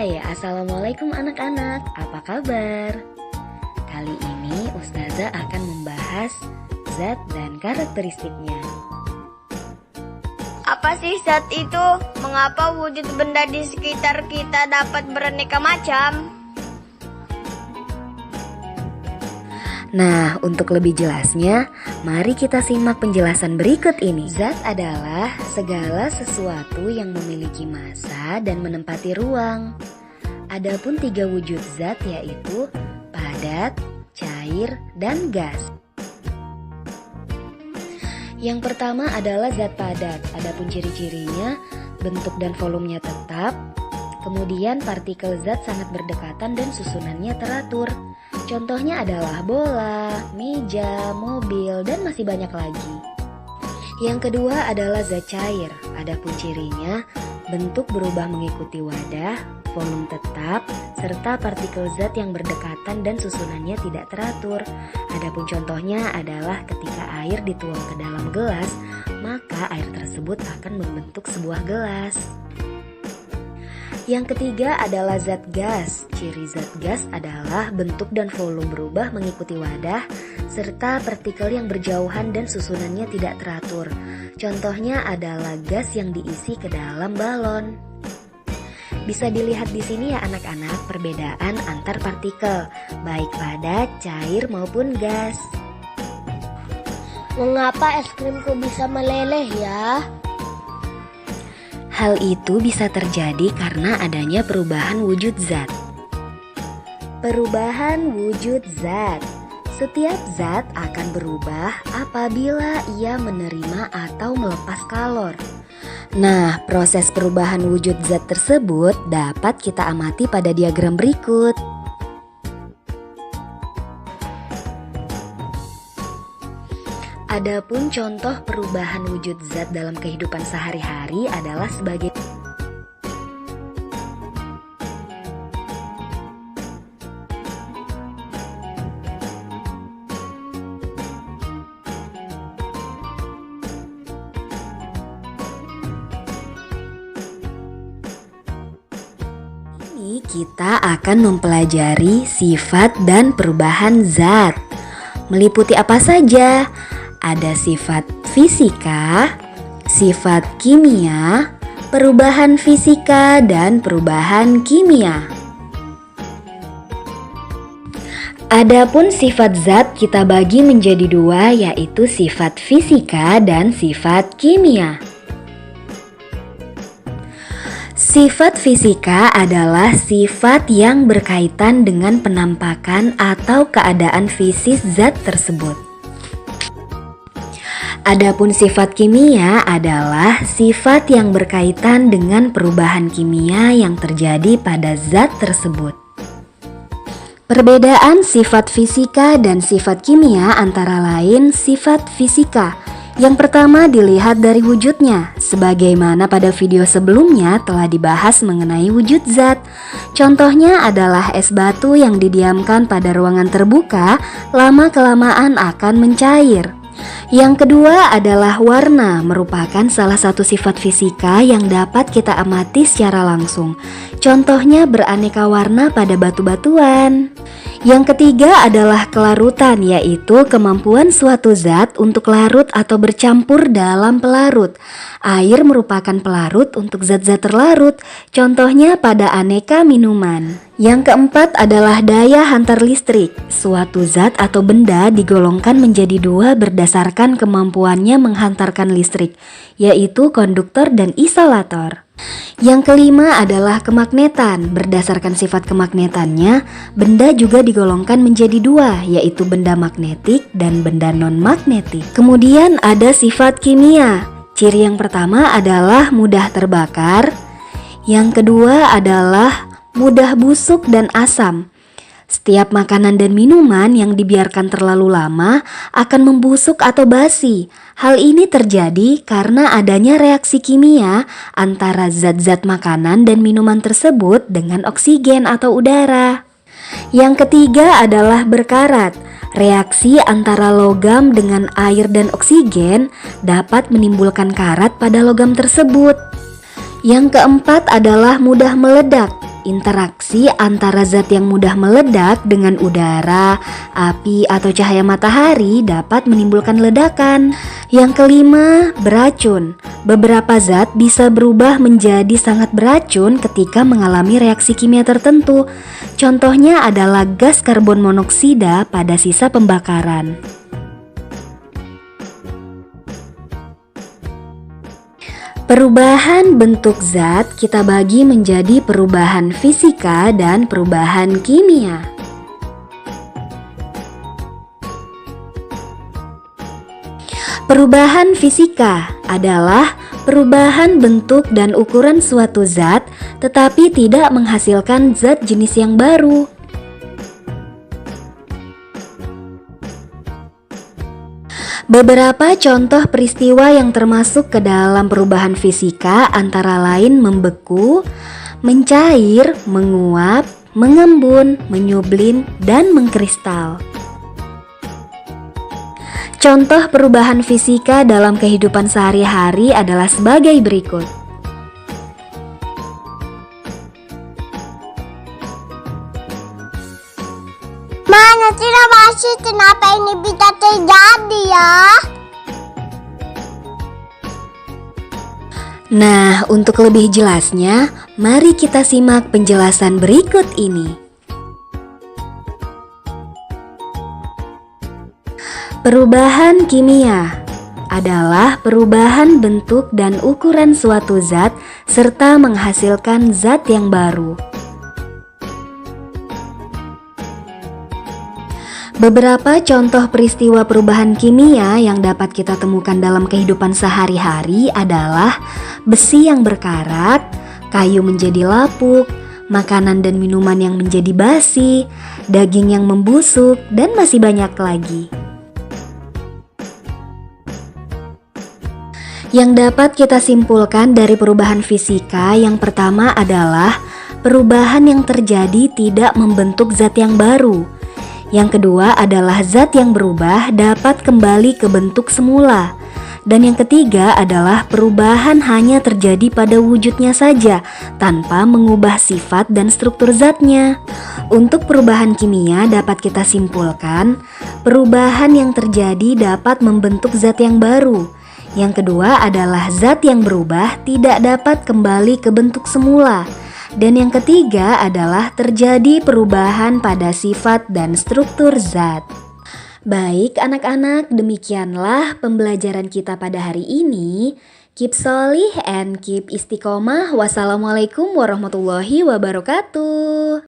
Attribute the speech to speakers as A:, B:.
A: Hai, Assalamualaikum anak-anak, apa kabar? Kali ini Ustazah akan membahas zat dan karakteristiknya.
B: Apa sih zat itu? Mengapa wujud benda di sekitar kita dapat beraneka macam?
A: Nah, untuk lebih jelasnya, mari kita simak penjelasan berikut ini. Zat adalah segala sesuatu yang memiliki massa dan menempati ruang. Adapun 3 wujud zat yaitu padat, cair, dan gas. Yang pertama adalah zat padat. Adapun ciri-cirinya, bentuk dan volumenya tetap. Kemudian partikel zat sangat berdekatan dan susunannya teratur. Contohnya adalah bola, meja, mobil, dan masih banyak lagi. Yang kedua adalah zat cair. Adapun cirinya, bentuk berubah mengikuti wadah, volume tetap, serta partikel zat yang berdekatan dan susunannya tidak teratur. Adapun contohnya adalah ketika air dituang ke dalam gelas, maka air tersebut akan membentuk sebuah gelas. Yang ketiga adalah zat gas. Ciri zat gas adalah bentuk dan volume berubah mengikuti wadah, serta partikel yang berjauhan dan susunannya tidak teratur. Contohnya adalah gas yang diisi ke dalam balon. Bisa dilihat di sini ya anak-anak perbedaan antar partikel, baik padat, cair maupun gas.
B: Mengapa es krimku bisa meleleh ya?
A: Hal itu bisa terjadi karena adanya perubahan wujud zat. Perubahan wujud zat. Setiap zat akan berubah apabila ia menerima atau melepas kalor. Nah, proses perubahan wujud zat tersebut dapat kita amati pada diagram berikut. Adapun contoh perubahan wujud zat dalam kehidupan sehari-hari adalah sebagai ini kita akan mempelajari sifat dan perubahan zat. Meliputi apa saja? Ada sifat fisika, sifat kimia, perubahan fisika, dan perubahan kimia. Adapun sifat zat kita bagi menjadi 2, yaitu sifat fisika dan sifat kimia. Sifat fisika adalah sifat yang berkaitan dengan penampakan atau keadaan fisik zat tersebut. Adapun sifat kimia adalah sifat yang berkaitan dengan perubahan kimia yang terjadi pada zat tersebut. Perbedaan sifat fisika dan sifat kimia antara lain sifat fisika. Yang pertama dilihat dari wujudnya, sebagaimana pada video sebelumnya telah dibahas mengenai wujud zat. Contohnya adalah es batu yang didiamkan pada ruangan terbuka, lama-kelamaan akan mencair. Yang kedua adalah warna, merupakan salah satu sifat fisika yang dapat kita amati secara langsung. Contohnya beraneka warna pada batu-batuan. Yang ketiga adalah kelarutan, yaitu kemampuan suatu zat untuk larut atau bercampur dalam pelarut. Air merupakan pelarut untuk zat-zat terlarut, contohnya pada aneka minuman. Yang keempat adalah daya hantar listrik. Suatu zat atau benda digolongkan menjadi 2 berdasarkan kemampuannya menghantarkan listrik, yaitu konduktor dan isolator. Yang kelima adalah kemagnetan. Berdasarkan sifat kemagnetannya, benda juga digolongkan menjadi 2, yaitu benda magnetik dan benda non-magnetik. Kemudian ada sifat kimia. Ciri yang pertama adalah mudah terbakar. Yang kedua adalah mudah busuk dan asam. Setiap makanan dan minuman yang dibiarkan terlalu lama akan membusuk atau basi. Hal ini terjadi karena adanya reaksi kimia antara zat-zat makanan dan minuman tersebut dengan oksigen atau udara. Yang ketiga adalah berkarat. Reaksi antara logam dengan air dan oksigen dapat menimbulkan karat pada logam tersebut. Yang keempat adalah mudah meledak. Interaksi antara zat yang mudah meledak dengan udara, api, atau cahaya matahari dapat menimbulkan ledakan. Yang kelima, beracun. Beberapa zat bisa berubah menjadi sangat beracun ketika mengalami reaksi kimia tertentu. Contohnya adalah gas karbon monoksida pada sisa pembakaran. Perubahan bentuk zat kita bagi menjadi perubahan fisika dan perubahan kimia. Perubahan fisika adalah perubahan bentuk dan ukuran suatu zat tetapi tidak menghasilkan zat jenis yang baru. Beberapa contoh peristiwa yang termasuk ke dalam perubahan fisika antara lain membeku, mencair, menguap, mengembun, menyublin, dan mengkristal. Contoh perubahan fisika dalam kehidupan sehari-hari adalah sebagai berikut.
B: Mana tidak pasti kenapa ini bisa terjadi ya?
A: Nah, untuk lebih jelasnya, mari kita simak penjelasan berikut ini. Perubahan kimia adalah perubahan bentuk dan ukuran suatu zat serta menghasilkan zat yang baru. Beberapa contoh peristiwa perubahan kimia yang dapat kita temukan dalam kehidupan sehari-hari adalah besi yang berkarat, kayu menjadi lapuk, makanan dan minuman yang menjadi basi, daging yang membusuk, dan masih banyak lagi. Yang dapat kita simpulkan dari perubahan fisika yang pertama adalah perubahan yang terjadi tidak membentuk zat yang baru. Yang kedua adalah zat yang berubah dapat kembali ke bentuk semula. Dan yang ketiga adalah perubahan hanya terjadi pada wujudnya saja tanpa mengubah sifat dan struktur zatnya. Untuk perubahan kimia dapat kita simpulkan, perubahan yang terjadi dapat membentuk zat yang baru. Yang kedua adalah zat yang berubah tidak dapat kembali ke bentuk semula. Dan yang ketiga adalah terjadi perubahan pada sifat dan struktur zat. Baik anak-anak, demikianlah pembelajaran kita pada hari ini. Keep solih and keep istiqomah. Wassalamualaikum warahmatullahi wabarakatuh.